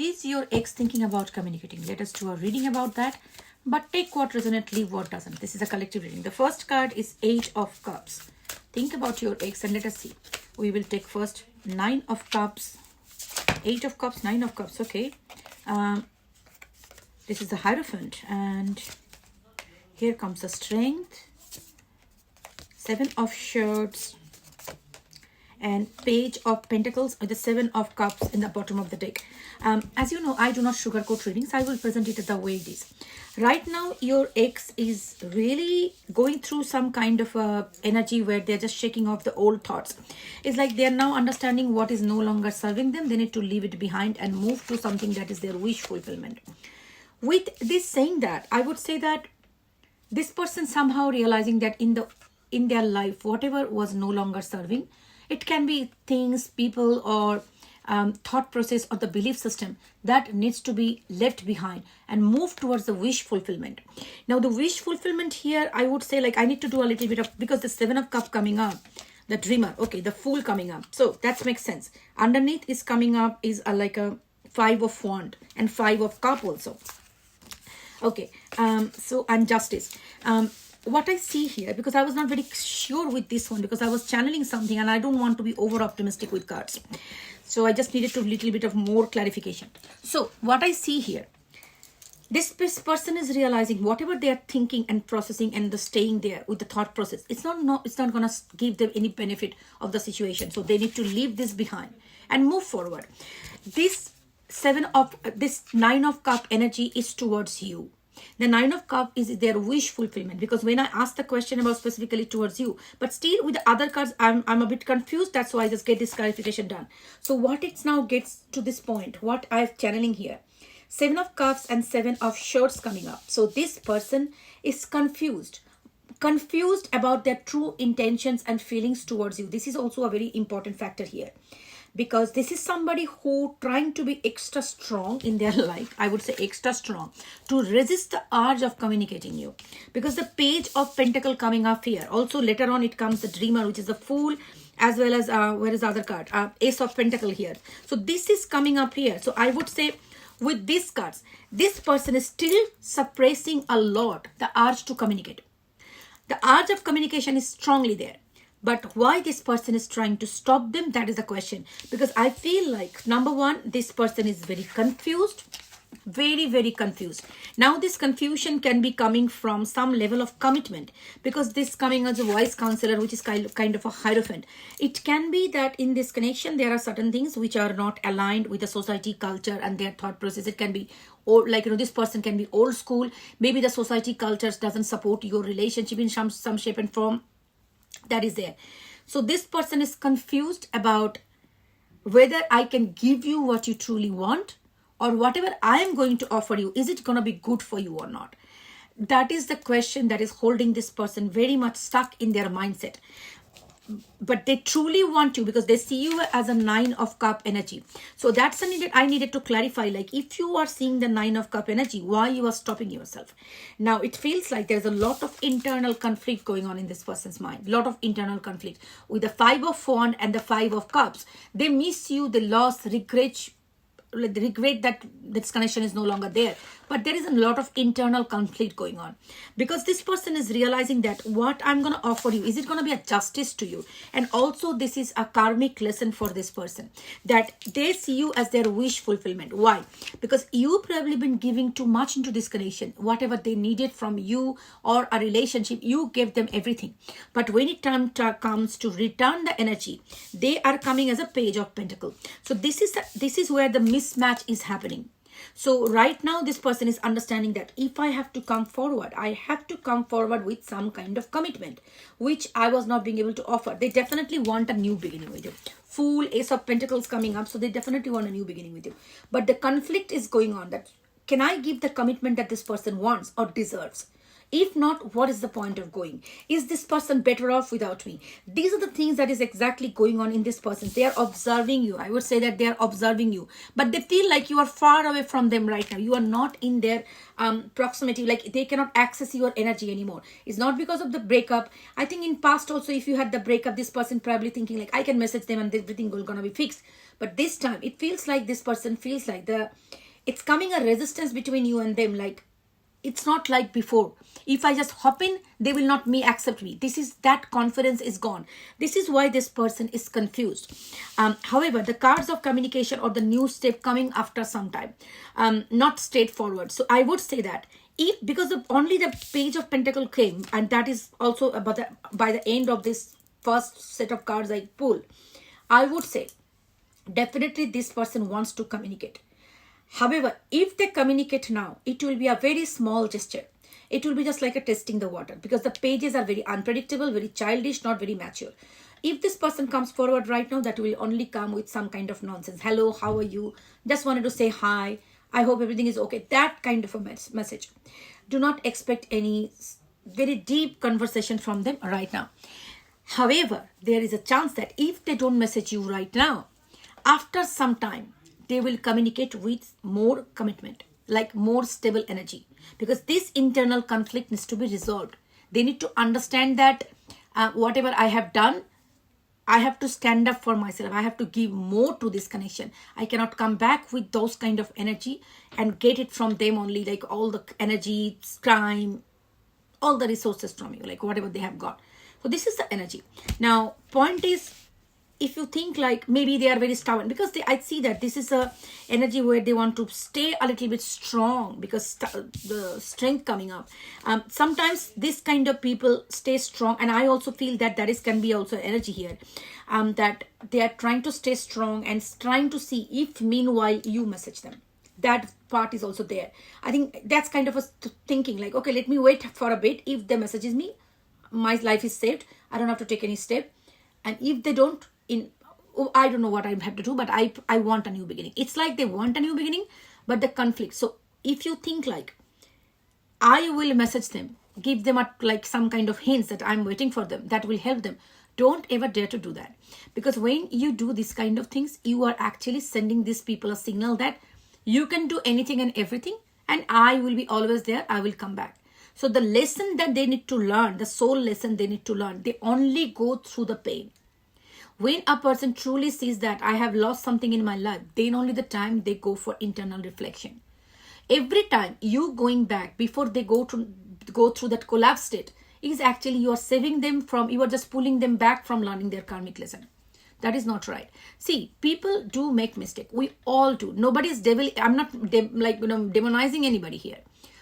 Is your ex thinking about communicating? Let us do a reading about that. But take what resonates, leave what doesn't. This is a collective reading. The first card is 8 of Cups. Think about your ex and let us see. We will take first 9 of Cups, 8 of Cups, 9 of Cups. Okay. This is the Hierophant. And here comes the Strength, 7 of Swords, and Page of Pentacles with the 7 of Cups in the bottom of the deck. As you know, I do not sugarcoat readings. I will present it the way it is. Right now, your ex is really going through some kind of energy where they're just shaking off the old thoughts. It's like they're now understanding what is no longer serving them. They need to leave it behind and move to something that is their wish fulfillment. With this saying that, I would say that this person somehow realizing that in their life, whatever was no longer serving, it can be things, people, or thought process or the belief system that needs to be left behind and move towards the wish fulfillment. Now, the wish fulfillment here, I would say, like, I need to do a little bit of, because the 7 of Cups coming up, the Dreamer, okay, the Fool coming up. So that makes sense. Underneath is coming up is like a 5 of Wand and 5 of Cup also. Okay, so, and Justice. What I see here, because I was not very sure with this one, because I was channeling something and I don't want to be over optimistic with cards. So I just needed a little bit of more clarification. So what I see here, this person is realizing whatever they are thinking and processing and the staying there with the thought process, it's not going to give them any benefit of the situation. So they need to leave this behind and move forward. This 9 of Cup energy is towards you. The 9 of Cups is their wish fulfillment, because when I asked the question about specifically towards you, but still with the other cards, I'm a bit confused. That's why I just get this clarification done. So what it now gets to this point, what I'm channeling here, 7 of Cups and 7 of Swords coming up. So this person is confused about their true intentions and feelings towards you. This is also a very important factor here, because this is somebody who trying to be extra strong in their life. I would say extra strong to resist the urge of communicating you, because the Page of Pentacle coming up here. Also later on it comes the Dreamer, which is the Fool, as well as where is the other card, Ace of Pentacle here. So this is coming up here. So I would say with these cards, this person is still suppressing a lot the urge to communicate. The urge of communication is strongly there. But why this person is trying to stop them, that is the question. Because I feel like, number one, this person is very confused. Very, very confused. Now this confusion can be coming from some level of commitment. Because this coming as a wise counselor, which is kind of a Hierophant. It can be that in this connection, there are certain things which are not aligned with the society, culture, and their thought process. It can be, or like, this person can be old school. Maybe the society culture doesn't support your relationship in some shape and form. That is there. So this person is confused about whether I can give you what you truly want, or whatever I am going to offer you, is it going to be good for you or not? That is the question that is holding this person very much stuck in their mindset. But they truly want you because they see you as a 9 of Cup energy. So that's I needed to clarify, like, if you are seeing the 9 of Cup energy, why you are stopping yourself? Now it feels like there's a lot of internal conflict going on in this person's mind. A lot of internal conflict with the 5 of Wand and the 5 of Cups. They miss you, they lost, regret that this connection is no longer there. But there is a lot of internal conflict going on, because this person is realizing that what I'm going to offer you, is it going to be a justice to you? And also this is a karmic lesson for this person, that they see you as their wish fulfillment. Why? Because you probably been giving too much into this connection. Whatever they needed from you or a relationship, you gave them everything. But when it comes to return the energy, they are coming as a Page of Pentacle. So this is where the mismatch is happening. So right now this person is understanding that if I have to come forward, I have to come forward with some kind of commitment, which I was not being able to offer. They definitely want a new beginning with you. Fool, Ace of Pentacles coming up. So they definitely want a new beginning with you. But the conflict is going on, that can I give the commitment that this person wants or deserves? If not, what is the point of going? Is this person better off without me? These are the things that is exactly going on in this person. They are observing you. I would say that they are observing you. But they feel like you are far away from them right now. You are not in their proximity. Like they cannot access your energy anymore. It's not because of the breakup. I think in past also, if you had the breakup, this person probably thinking like, I can message them and everything is going to be fixed. But this time it feels like this person feels like it's coming a resistance between you and them. Like, it's not like before. If I just hop in, they will not accept me. That confidence is gone. This is why this person is confused. However, the cards of communication or the new step coming after some time, not straightforward. So I would say that if, because of only the Page of Pentacle came, and that is also about by the end of this first set of cards I pull, I would say definitely this person wants to communicate. However, if they communicate now, it will be a very small gesture. It will be just like a testing the water, because the pages are very unpredictable, very childish, not very mature. If this person comes forward right now, that will only come with some kind of nonsense. Hello, how are you? Just wanted to say hi. I hope everything is okay. That kind of a message. Do not expect any very deep conversation from them right now. However, there is a chance that if they don't message you right now, after some time, they will communicate with more commitment, like more stable energy, because this internal conflict needs to be resolved. They need to understand that whatever I have done, I have to stand up for myself. I have to give more to this connection. I cannot come back with those kind of energy and get it from them only, like all the energy, time, all the resources from you, like whatever they have got. So this is the energy. Now, point is, if you think like maybe they are very stubborn, because I see that this is a energy where they want to stay a little bit strong, because the strength coming up. Sometimes this kind of people stay strong, and I also feel that can be also energy here, that they are trying to stay strong and trying to see if meanwhile you message them. That part is also there. I think that's kind of a thinking like, okay, let me wait for a bit. If they messages me, my life is saved. I don't have to take any step. And if they don't, I don't know what I have to do, but I want a new beginning. It's like they want a new beginning, but the conflict. So if you think like, I will message them, give them like some kind of hints that I'm waiting for them, that will help them. Don't ever dare to do that. Because when you do this kind of things, you are actually sending these people a signal that you can do anything and everything, and I will be always there. I will come back. So the lesson that they need to learn, the soul lesson they need to learn, they only go through the pain. When a person truly sees that I have lost something in my life, then only the time they go for internal reflection. Every time you going back before they go through that collapse state, is actually you are saving them from, you are just pulling them back from learning their karmic lesson. That is not right. See, people do make mistake. We all do. Nobody's devil. I'm not demonizing anybody here.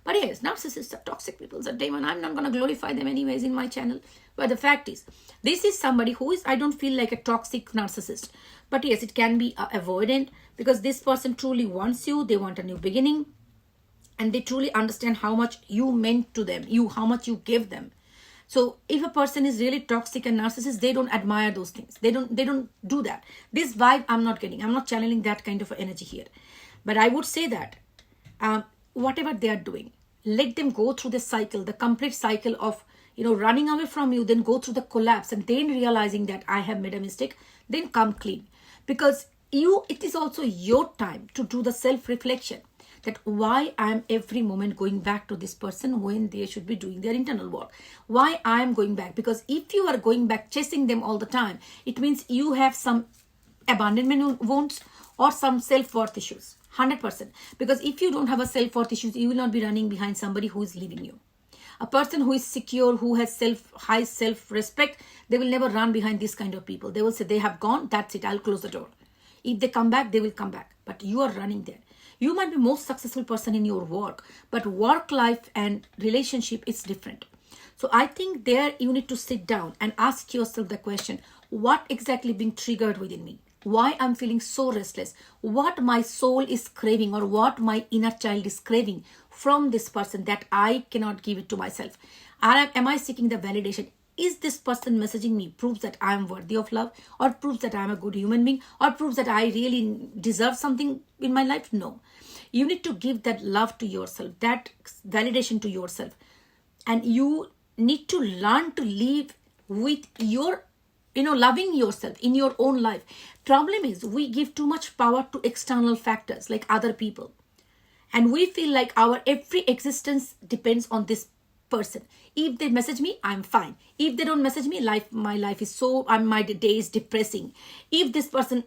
But yes, narcissists are toxic people, are demon. I'm not going to glorify them anyways in my channel. But the fact is, this is somebody who is, I don't feel like a toxic narcissist. But yes, it can be avoidant, because this person truly wants you. They want a new beginning. And they truly understand how much you meant to them. How much you give them. So if a person is really toxic and narcissist, they don't admire those things. They don't do that. This vibe I'm not getting. I'm not channeling that kind of energy here. But I would say that whatever they are doing, let them go through the cycle, the complete cycle of, running away from you, then go through the collapse, and then realizing that I have made a mistake, then come clean. Because it is also your time to do the self-reflection, that why I am every moment going back to this person when they should be doing their internal work. Why I am going back? Because if you are going back chasing them all the time, it means you have some abandonment wounds or some self-worth issues. 100%. Because if you don't have a self-worth issues, you will not be running behind somebody who is leaving you. A person who is secure, who has high self-respect, they will never run behind this kind of people. They will say, they have gone, that's it, I'll close the door. If they come back, they will come back. But you are running there. You might be most successful person in your work, but work life and relationship is different. So I think there you need to sit down and ask yourself the question, what exactly being triggered within me? Why I'm feeling so restless? What my soul is craving, or what my inner child is craving from this person that I cannot give it to myself? Am I seeking the validation? Is this person messaging me proves that I am worthy of love, or proves that I am a good human being, or proves that I really deserve something in my life? No. You need to give that love to yourself, that validation to yourself. And you need to learn to live with your, loving yourself in your own life. Problem is, we give too much power to external factors like other people. And we feel like our every existence depends on this person. If they message me, I'm fine. If they don't message me, my life is so, my day is depressing. If this person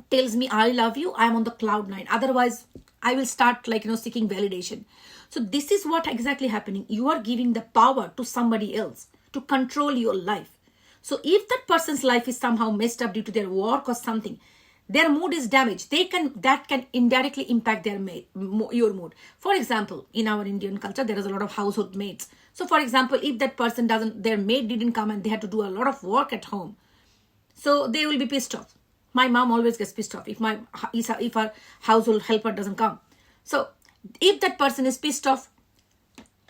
tells me I love you, I'm on the cloud nine. Otherwise, I will start seeking validation. So this is what exactly happening. You are giving the power to somebody else to control your life. So if that person's life is somehow messed up due to their work or something, their mood is damaged, that can indirectly impact your mood. For example, in our Indian culture, there is a lot of household maids. So for example, if that person their maid didn't come and they had to do a lot of work at home, so they will be pissed off. My mom always gets pissed off if our household helper doesn't come. So if that person is pissed off,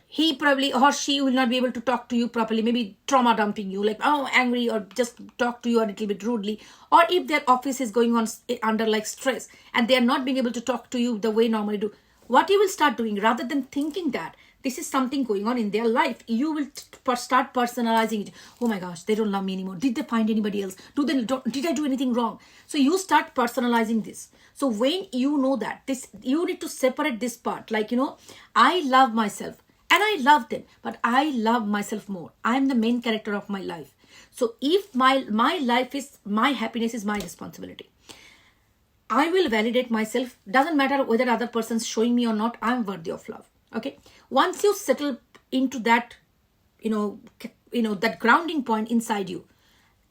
he probably or she will not be able to talk to you properly, maybe trauma dumping you, angry, or just talk to you a little bit rudely. Or if their office is going on under stress and they are not being able to talk to you the way normally do, what you will start doing, rather than thinking that this is something going on in their life, you will start personalizing it. Oh my gosh, they don't love me anymore. Did they find anybody else? Did I do anything wrong? So you start personalizing this. So when you know that, you need to separate this part. I love myself and I love them, but I love myself more. I am the main character of my life. So if my life is, my happiness is my responsibility. I will validate myself. Doesn't matter whether other person's showing me or not, I'm worthy of love. Okay. Once you settle into that, that grounding point inside you,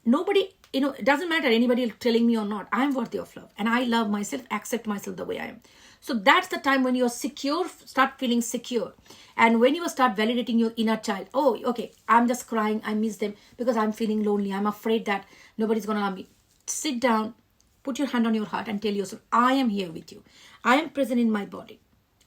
nobody, it doesn't matter anybody telling me or not, I'm worthy of love and I love myself, accept myself the way I am. So that's the time when you're secure, start feeling secure. And when you start validating your inner child, oh, okay, I'm just crying, I miss them because I'm feeling lonely. I'm afraid that nobody's going to love me. Sit down, put your hand on your heart and tell yourself, I am here with you. I am present in my body.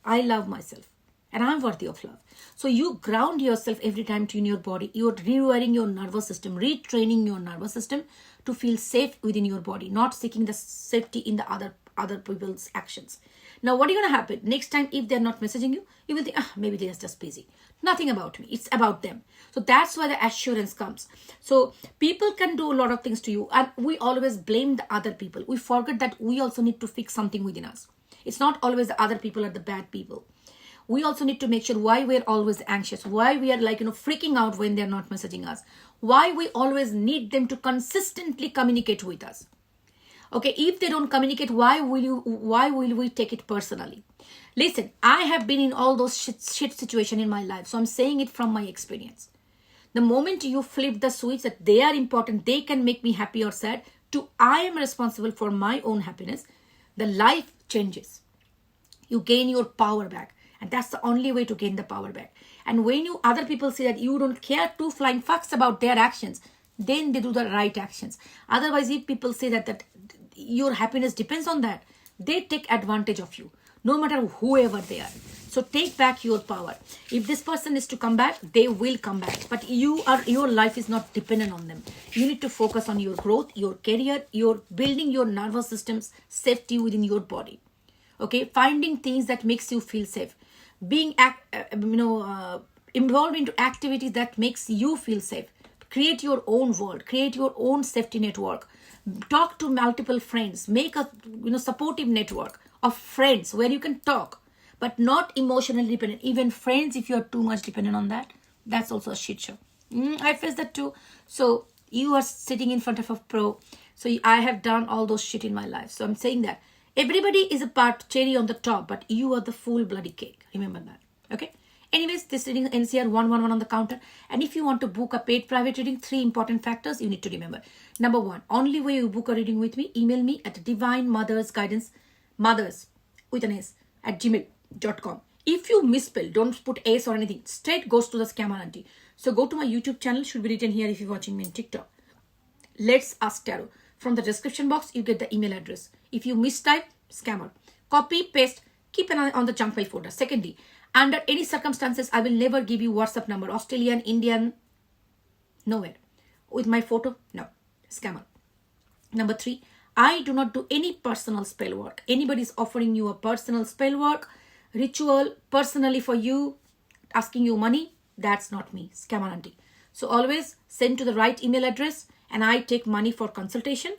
I love myself and I'm worthy of love. So you ground yourself every time in your body. You're rewiring your nervous system, retraining your nervous system to feel safe within your body, not seeking the safety in the other people's actions. Now, what is going to happen? Next time, if they're not messaging you, you will think, maybe they're just busy. Nothing about me. It's about them. So that's why the assurance comes. So people can do a lot of things to you. And we always blame the other people. We forget that we also need to fix something within us. It's not always the other people are the bad people. We also need to make sure why we're always anxious, why we are freaking out when they're not messaging us, why we always need them to consistently communicate with us. Okay, if they don't communicate, why will we take it personally? Listen, I have been in all those shit situation in my life. So I'm saying it from my experience. The moment you flip the switch that they are important, they can make me happy or sad, to I am responsible for my own happiness, the life changes. You gain your power back. And that's the only way to gain the power back. And when other people say that you don't care two flying fucks about their actions, then they do the right actions. Otherwise, if people say that your happiness depends on that, they take advantage of you, no matter whoever they are. So take back your power. If this person is to come back, they will come back. But your life is not dependent on them. You need to focus on your growth, your career, your building your nervous system's safety within your body. Okay, finding things that makes you feel safe, being involved into activities that makes you feel safe. Create your own world, create your own safety network. Talk to multiple friends, make a supportive network of friends where you can talk, but not emotionally dependent. Even friends, if you're too much dependent on that, that's also a shit show. I face that too. So you are sitting in front of a pro. So I have done all those shit in my life. So I'm saying that everybody is a part cherry on the top, but you are the full bloody cake. Remember that. Okay. Anyways, this reading ends here, 111 on the counter. And if you want to book a paid private reading, 3 important factors you need to remember. Number 1, only way you book a reading with me, email me at Divine Mothers Guidance, mothers with an S, @gmail.com. If you misspell, don't put S or anything, straight goes to the scammer auntie. So go to my YouTube channel, should be written here if you're watching me on TikTok. Let's Ask Tarot. From the description box, you get the email address. If you mistype, scammer. Copy, paste, keep an eye on the junk mail folder. Secondly, under any circumstances, I will never give you WhatsApp number. Australian, Indian, nowhere. With my photo, no. Scammer. Number 3, I do not do any personal spell work. Anybody is offering you a personal spell work, ritual, personally for you, asking you money, that's not me. Scammer auntie. So always send to the right email address and I take money for consultation.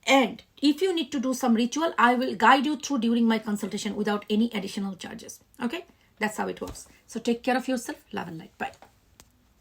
And if you need to do some ritual, I will guide you through during my consultation without any additional charges. Okay? That's how it works. So take care of yourself. Love and light. Bye.